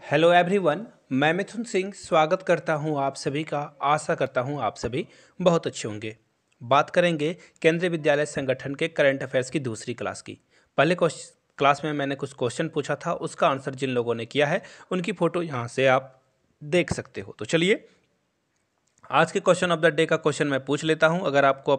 Hello everyone, मैं मिथुन सिंह स्वागत करता हूं आप सभी का। आशा करता हूं आप सभी बहुत अच्छे होंगे। बात करेंगे केंद्रीय विद्यालय संगठन के करंट अफेयर्स की दूसरी क्लास की। पहले क्लास में मैंने कुछ क्वेश्चन पूछा था, उसका आंसर जिन लोगों ने किया है उनकी फ़ोटो यहाँ से आप देख सकते हो। तो चलिए आज के क्वेश्चन ऑफ द डे का क्वेश्चन मैं पूछ लेता हूँ। अगर आपको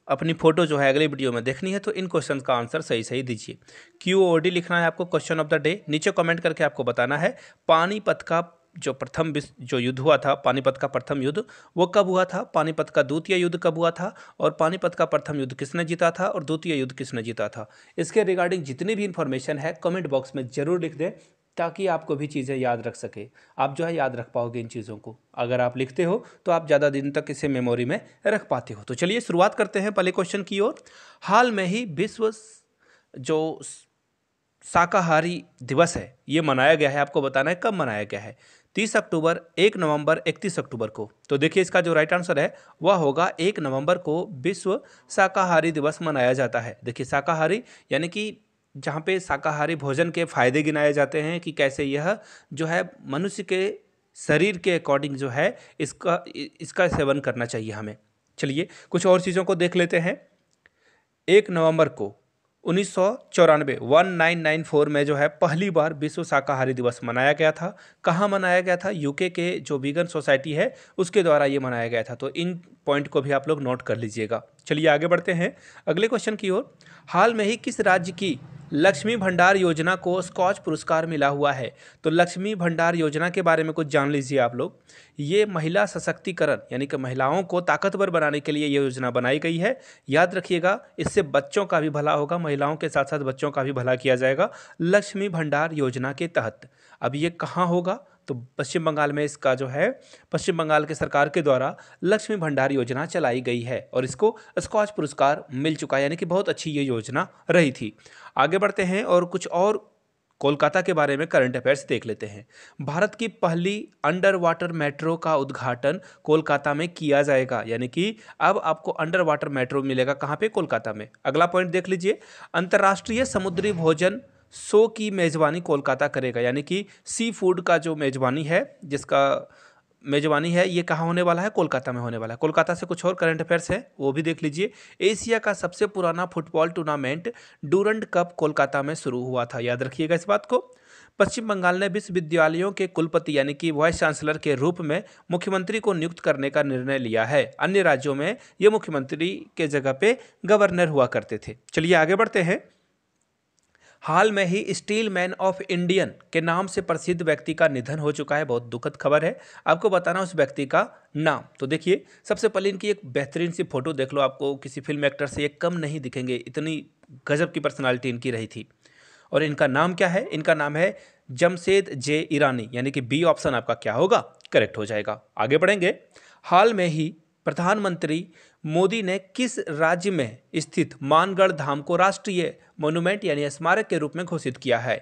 अपनी फ़ोटो जो है अगली वीडियो में देखनी है तो इन क्वेश्चन का आंसर सही सही दीजिए। QOD लिखना है आपको, क्वेश्चन ऑफ द डे। नीचे कमेंट करके आपको बताना है पानीपत का जो प्रथम जो युद्ध हुआ था, पानीपत का प्रथम युद्ध वो कब हुआ था, पानीपत का द्वितीय युद्ध कब हुआ था, और पानीपत का प्रथम युद्ध किसने जीता था और द्वितीय युद्ध किसने जीता था। इसके रिगार्डिंग जितनी भी इंफॉर्मेशन है कमेंट बॉक्स में ज़रूर लिख दें ताकि आपको भी चीज़ें याद रख सके। आप जो है याद रख पाओगे इन चीज़ों को। अगर आप लिखते हो तो आप ज़्यादा दिन तक इसे मेमोरी में रख पाते हो। तो चलिए शुरुआत करते हैं पहले क्वेश्चन की ओर। हाल में ही विश्व जो शाकाहारी दिवस है ये मनाया गया है। आपको बताना है कब मनाया गया है। 30 अक्टूबर, 1 नवंबर, 31 अक्टूबर को। तो देखिए इसका जो राइट आंसर है वह होगा 1 नवंबर को विश्व शाकाहारी दिवस मनाया जाता है। देखिए शाकाहारी यानी कि जहाँ पे शाकाहारी भोजन के फायदे गिनाए जाते हैं कि कैसे यह जो है मनुष्य के शरीर के अकॉर्डिंग जो है इसका सेवन करना चाहिए हमें। चलिए कुछ और चीज़ों को देख लेते हैं। 1 नवंबर को 1994 1994 में जो है पहली बार विश्व शाकाहारी दिवस मनाया गया था। कहाँ मनाया गया था? यूके के जो वीगन सोसाइटी है उसके द्वारा ये मनाया गया था। तो इन पॉइंट को भी आप लोग नोट कर लीजिएगा। चलिए आगे बढ़ते हैं अगले क्वेश्चन की ओर। हाल में ही किस राज्य की लक्ष्मी भंडार योजना को स्कॉच पुरस्कार मिला हुआ है? तो लक्ष्मी भंडार योजना के बारे में कुछ जान लीजिए आप लोग। ये महिला सशक्तिकरण यानी कि महिलाओं को ताकतवर बनाने के लिए ये योजना बनाई गई है। याद रखिएगा, इससे बच्चों का भी भला होगा, महिलाओं के साथ साथ बच्चों का भी भला किया जाएगा लक्ष्मी भंडार योजना के तहत। अब ये कहाँ होगा? तो पश्चिम बंगाल में इसका जो है पश्चिम बंगाल के सरकार के द्वारा लक्ष्मी भंडार योजना चलाई गई है और इसको स्कॉच पुरस्कार मिल चुका है, यानी कि बहुत अच्छी ये योजना रही थी। आगे बढ़ते हैं और कुछ और कोलकाता के बारे में करंट अफेयर्स देख लेते हैं। भारत की पहली अंडर वाटर मेट्रो का उद्घाटन कोलकाता में किया जाएगा, यानी कि अब आपको अंडर वाटर मेट्रो मिलेगा। कहाँ पे? कोलकाता में। अगला पॉइंट देख लीजिए। अंतर्राष्ट्रीय समुद्री भोजन शो की मेजबानी कोलकाता करेगा, यानी कि सी फूड का जो मेजबानी है जिसका मेजबानी है ये कहाँ होने वाला है? कोलकाता में होने वाला है। कोलकाता से कुछ और करंट अफेयर्स है वो भी देख लीजिए। एशिया का सबसे पुराना football tournament Durand cup Kolkata में शुरू हुआ था। याद रखिएगा इस बात को। पश्चिम बंगाल ने विश्वविद्यालयों के कुलपति यानी कि वाइस चांसलर के रूप में मुख्यमंत्री को नियुक्त करने का निर्णय लिया है। अन्य राज्यों में ये मुख्यमंत्री के जगह पे गवर्नर हुआ करते थे। चलिए आगे बढ़ते हैं। हाल में ही स्टील मैन ऑफ इंडियन के नाम से प्रसिद्ध व्यक्ति का निधन हो चुका है। बहुत दुखद खबर है। आपको बताना उस व्यक्ति का नाम। तो देखिए सबसे पहले इनकी एक बेहतरीन सी फोटो देख लो, आपको किसी फिल्म एक्टर से ये कम नहीं दिखेंगे, इतनी गजब की पर्सनालिटी इनकी रही थी। और इनका नाम क्या है? इनका नाम है जमशेद जे ईरानी, यानी कि बी ऑप्शन आपका क्या होगा? करेक्ट हो जाएगा। आगे बढ़ेंगे। हाल में ही प्रधानमंत्री मोदी ने किस राज्य में स्थित मानगढ़ धाम को राष्ट्रीय मोन्यूमेंट यानी स्मारक के रूप में घोषित किया है?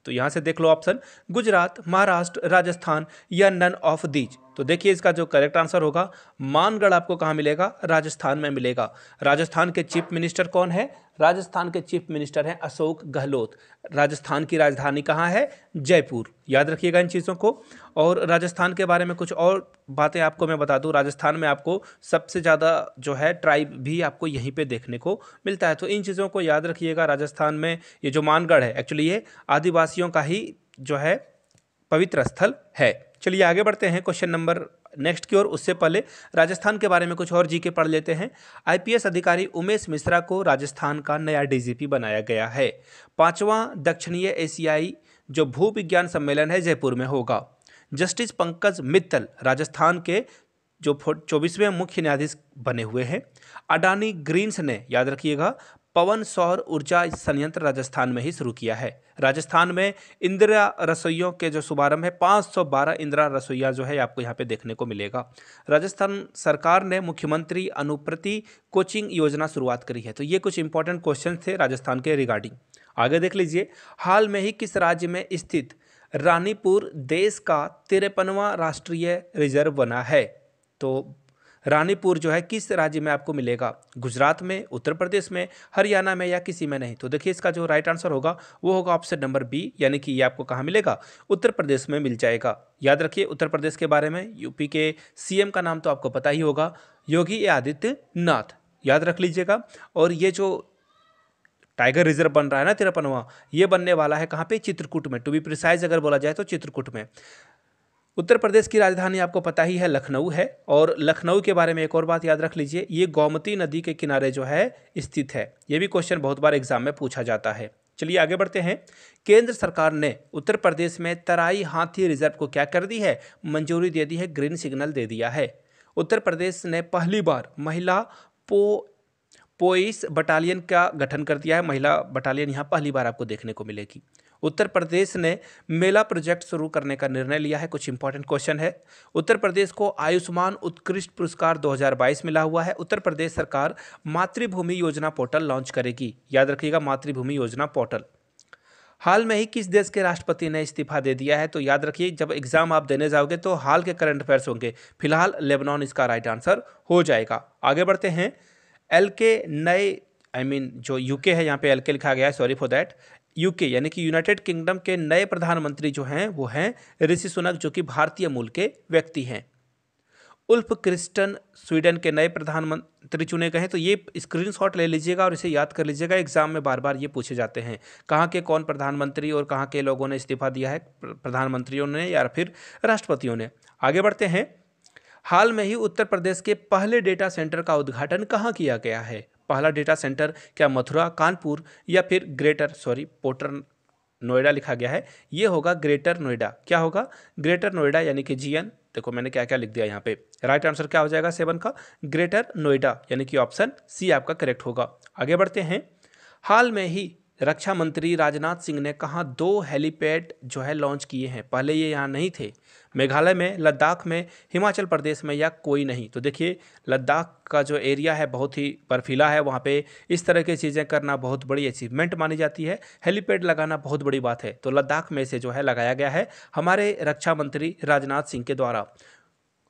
तो यहां से देख लो ऑप्शन, गुजरात, महाराष्ट्र, राजस्थान या नन ऑफ दीज। तो देखिए इसका जो करेक्ट आंसर होगा मानगढ़ आपको कहां मिलेगा? राजस्थान में मिलेगा। राजस्थान के चीफ मिनिस्टर कौन है? राजस्थान के चीफ मिनिस्टर हैं अशोक गहलोत। राजस्थान की राजधानी कहाँ है? जयपुर। याद रखिएगा इन चीज़ों को। और राजस्थान के बारे में कुछ और बातें आपको मैं बता दूं। राजस्थान में आपको सबसे ज़्यादा जो है ट्राइब भी आपको यहीं पे देखने को मिलता है। तो इन चीज़ों को याद रखिएगा। राजस्थान में ये जो मानगढ़ है एक्चुअली ये आदिवासियों का ही जो है पवित्र स्थल है। चलिए आगे बढ़ते हैं क्वेश्चन नंबर नेक्स्ट की ओर। उससे पहले राजस्थान के बारे में कुछ और जीके पढ़ लेते हैं। आईपीएस अधिकारी उमेश मिश्रा को राजस्थान का नया डीजीपी बनाया गया है। 5वां दक्षिणीय एशियाई जो भूविज्ञान सम्मेलन है जयपुर में होगा। जस्टिस पंकज मित्तल राजस्थान के जो 24वें मुख्य न्यायाधीश बने हुए हैं। अडानी ग्रीन्स ने, याद रखिएगा, पवन सौर ऊर्जा संयंत्र राजस्थान में ही शुरू किया है। राजस्थान में इंदिरा रसोइयों के जो शुभारंभ है 512 इंदिरा रसोइया जो है आपको यहाँ पे देखने को मिलेगा। राजस्थान सरकार ने मुख्यमंत्री अनुप्रति कोचिंग योजना शुरुआत करी है। तो ये कुछ इंपॉर्टेंट क्वेश्चन थे राजस्थान के रिगार्डिंग। आगे देख लीजिए। हाल में ही किस राज्य में स्थित रानीपुर देश का 53वां राष्ट्रीय रिजर्व बना है? तो रानीपुर जो है किस राज्य में आपको मिलेगा? गुजरात में, उत्तर प्रदेश में, हरियाणा में या किसी में नहीं? तो देखिए इसका जो राइट आंसर होगा वो होगा ऑप्शन नंबर बी, यानी कि ये आपको कहाँ मिलेगा? उत्तर प्रदेश में मिल जाएगा। याद रखिए उत्तर प्रदेश के बारे में, यूपी के सीएम का नाम तो आपको पता ही होगा, योगी आदित्यनाथ, याद रख लीजिएगा। और ये जो टाइगर रिजर्व बन रहा है ना 53वां, ये बनने वाला है कहाँ पे? चित्रकूट में, टू बी प्रिसाइज अगर बोला जाए तो चित्रकूट में। उत्तर प्रदेश की राजधानी आपको पता ही है लखनऊ है, और लखनऊ के बारे में एक और बात याद रख लीजिए, ये गोमती नदी के किनारे जो है स्थित है। ये भी क्वेश्चन बहुत बार एग्जाम में पूछा जाता है। चलिए आगे बढ़ते हैं। केंद्र सरकार ने उत्तर प्रदेश में तराई हाथी रिजर्व को क्या कर दी है? मंजूरी दे दी है, ग्रीन सिग्नल दे दिया है। उत्तर प्रदेश ने पहली बार महिला पोइस बटालियन का गठन कर दिया है। महिला बटालियन यहाँ पहली बार आपको देखने को मिलेगी। उत्तर प्रदेश ने मेला प्रोजेक्ट शुरू करने का निर्णय लिया है। कुछ इंपॉर्टेंट क्वेश्चन है। उत्तर प्रदेश को आयुष्मान उत्कृष्ट पुरस्कार 2022 मिला हुआ है। उत्तर प्रदेश सरकार मातृभूमि योजना पोर्टल लॉन्च करेगी। याद रखिएगा मातृभूमि योजना पोर्टल। हाल में ही किस देश के राष्ट्रपति ने इस्तीफा दे दिया है? तो याद रखिए जब एग्जाम आप देने जाओगे तो हाल के करंट अफेयर्स होंगे। फिलहाल लेबनान इसका राइट आंसर हो जाएगा। आगे बढ़ते हैं। एलके नए जो यूके है, यहाँ पे एलके लिखा गया है, सॉरी फॉर दैट। यूके यानी कि यूनाइटेड किंगडम के नए प्रधानमंत्री जो हैं वो हैं ऋषि सुनक, जो कि भारतीय मूल के व्यक्ति हैं। उल्फ क्रिस्टन स्वीडन के नए प्रधानमंत्री चुने गए हैं। तो ये स्क्रीनशॉट ले लीजिएगा और इसे याद कर लीजिएगा, एग्जाम में बार बार ये पूछे जाते हैं। कहाँ के कौन प्रधानमंत्री और कहाँ के लोगों ने इस्तीफा दिया है, प्रधानमंत्रियों ने या फिर राष्ट्रपतियों ने। आगे बढ़ते हैं। हाल में ही उत्तर प्रदेश के पहले डेटा सेंटर का उद्घाटन कहाँ किया गया है? पहला डेटा सेंटर क्या मथुरा, कानपुर या फिर पोर्टर नोएडा लिखा गया है, ये होगा ग्रेटर नोएडा। क्या होगा? ग्रेटर नोएडा यानी कि जीएन। देखो मैंने क्या क्या लिख दिया यहाँ पे। राइट आंसर क्या हो जाएगा 7 का? ग्रेटर नोएडा, यानी कि ऑप्शन सी आपका करेक्ट होगा। आगे बढ़ते हैं। हाल में ही रक्षा मंत्री राजनाथ सिंह ने कहाँ 2 हेलीपैड जो है लॉन्च किए हैं? पहले ये यहाँ नहीं थे। मेघालय में, लद्दाख में, हिमाचल प्रदेश में या कोई नहीं? तो देखिए लद्दाख का जो एरिया है बहुत ही बर्फीला है, वहाँ पे इस तरह की चीज़ें करना बहुत बड़ी अचीवमेंट मानी जाती है। हेलीपैड लगाना बहुत बड़ी बात है। तो लद्दाख में से जो है लगाया गया है हमारे रक्षा मंत्री राजनाथ सिंह के द्वारा।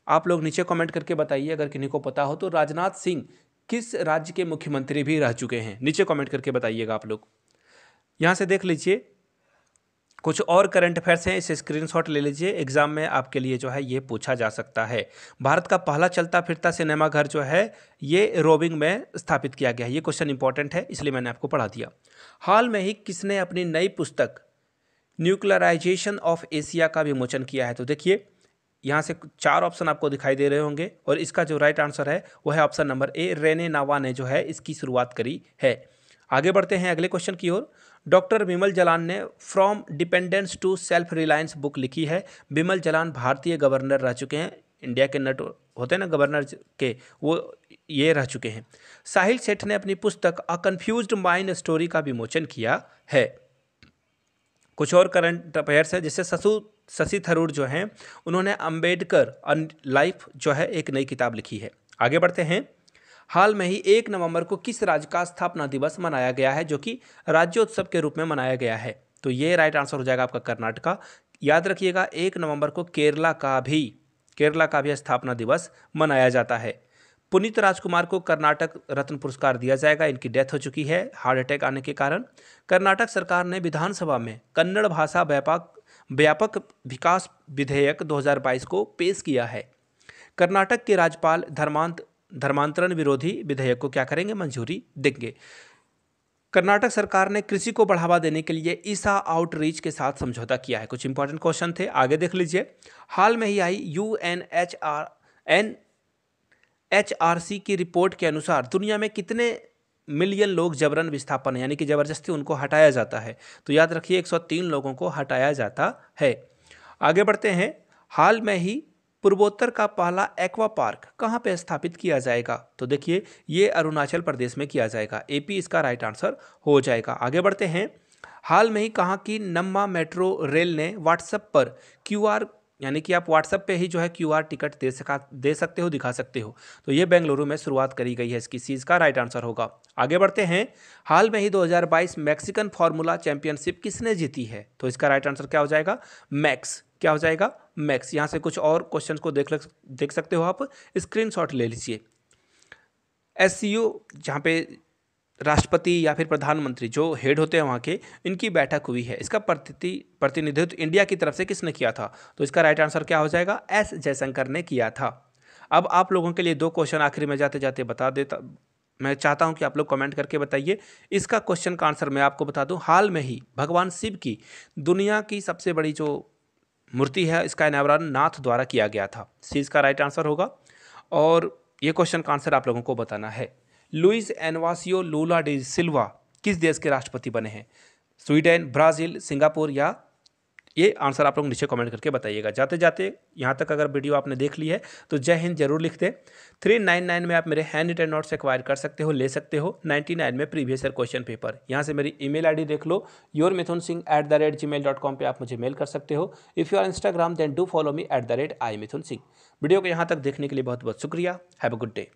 आप लोग नीचे कमेंट करके बताइए अगर किन्हीं को पता हो तो राजनाथ सिंह किस राज्य के मुख्यमंत्री भी रह चुके हैं? नीचे कमेंट करके बताइएगा आप लोग। यहाँ से देख लीजिए कुछ और करंट अफेयर्स हैं, इसे स्क्रीनशॉट ले लीजिए, एग्जाम में आपके लिए जो है ये पूछा जा सकता है। भारत का पहला चलता फिरता सिनेमाघर जो है ये रोविंग में स्थापित किया गया है। ये क्वेश्चन इंपॉर्टेंट है इसलिए मैंने आपको पढ़ा दिया। हाल में ही किसने अपनी नई पुस्तक न्यूक्लियराइजेशन ऑफ एशिया का विमोचन किया है? तो देखिए यहाँ से 4 ऑप्शन आपको दिखाई दे रहे होंगे और इसका जो राइट आंसर है वो है ऑप्शन नंबर ए, रेने नावा ने जो है इसकी शुरुआत करी है। आगे बढ़ते हैं अगले क्वेश्चन की ओर। डॉक्टर बिमल जलान ने from dependence to self reliance book लिखी है। बिमल जलान भारतीय गवर्नर रह चुके हैं, इंडिया के नट होते हैं ना गवर्नर के, वो ये रह चुके हैं। साहिल सेठ ने अपनी पुस्तक अ कन्फ्यूज्ड माइंड स्टोरी का विमोचन किया है। कुछ और करंट अफेयर्स है, जैसे शशि थरूर जो हैं उन्होंने अंबेडकर लाइफ जो है एक नई किताब लिखी है। आगे बढ़ते हैं। हाल में ही 1 नवंबर को किस राज्य का स्थापना दिवस मनाया गया है जो कि राज्योत्सव के रूप में मनाया गया है? तो ये राइट आंसर हो जाएगा आपका कर्नाटका। याद रखिएगा 1 नवंबर को केरला का भी स्थापना दिवस मनाया जाता है। पुनीत राजकुमार को कर्नाटक रत्न पुरस्कार दिया जाएगा, इनकी डेथ हो चुकी है हार्ट अटैक आने के कारण। कर्नाटक सरकार ने विधानसभा में कन्नड़ भाषा व्यापक विकास विधेयक 2022 को पेश किया है। कर्नाटक के राज्यपाल धर्मांतरण विरोधी विधेयक को क्या करेंगे? मंजूरी देंगे। कर्नाटक सरकार ने कृषि को बढ़ावा देने के लिए ईसा आउटरीच के साथ समझौता किया है। कुछ इंपॉर्टेंट क्वेश्चन थे, आगे देख लीजिए। हाल में ही आई UNHRC की रिपोर्ट के अनुसार दुनिया में कितने मिलियन लोग जबरन विस्थापन यानी कि जबरदस्ती उनको हटाया जाता है? तो याद रखिए 103 लोगों को हटाया जाता है। आगे बढ़ते हैं। हाल में ही पूर्वोत्तर का पहला एक्वा पार्क कहाँ पे स्थापित किया जाएगा? तो देखिए ये अरुणाचल प्रदेश में किया जाएगा, AP इसका राइट आंसर हो जाएगा। आगे बढ़ते हैं। हाल में ही कहाँ की नम्मा मेट्रो रेल ने व्हाट्सएप पर QR यानी कि आप व्हाट्सएप पे ही जो है QR टिकट दे सकते हो, दिखा सकते हो, तो ये बेंगलुरु में शुरुआत करी गई है इसकी, चीज़ का राइट आंसर होगा। आगे बढ़ते हैं। हाल में ही 2022 मैक्सिकन फार्मूला चैंपियनशिप किसने जीती है? तो इसका राइट आंसर क्या हो जाएगा? मैक्स। क्या हो जाएगा, मैक्स। यहाँ से कुछ और क्वेश्चन को देख सकते हो आप, स्क्रीनशॉट ले लीजिए। SCO जहाँ पे राष्ट्रपति या फिर प्रधानमंत्री जो हेड होते हैं वहाँ के, इनकी बैठक हुई है, इसका प्रतिनिधित्व इंडिया की तरफ से किसने किया था? तो इसका राइट आंसर क्या हो जाएगा, एस जयशंकर ने किया था। अब आप लोगों के लिए 2 क्वेश्चन आखिरी में जाते जाते बता देता, मैं चाहता हूं कि आप लोग कमेंट करके बताइए इसका क्वेश्चन का आंसर। मैं आपको बता दूं, हाल में ही भगवान शिव की दुनिया की सबसे बड़ी जो मूर्ति है, इसका अनावरण नाथ द्वारा किया गया था। सी इसका राइट आंसर होगा। और ये क्वेश्चन का आंसर आप लोगों को बताना है। लुइस एनवासियो लूला डी सिल्वा किस देश के राष्ट्रपति बने हैं? स्वीडन, ब्राज़ील, सिंगापुर, या ये आंसर आप लोग नीचे कमेंट करके बताइएगा। जाते जाते यहाँ तक अगर वीडियो आपने देख ली है तो जय हिंद जरूर लिख दे। 399 में आप मेरे हैंड रिटन नोट्स एक्वायर कर सकते हो, ले सकते हो। 99 में प्रीवियस ईयर क्वेश्चन पेपर। यहाँ से मेरी ईमेल आईडी देख लो, yourmithunsingh@gmail.com पे आप मुझे मेल कर सकते हो। If you are Instagram then do follow me @imithunsingh। Video को यहाँ तक देखने के लिए बहुत बहुत शुक्रिया। Have a good day.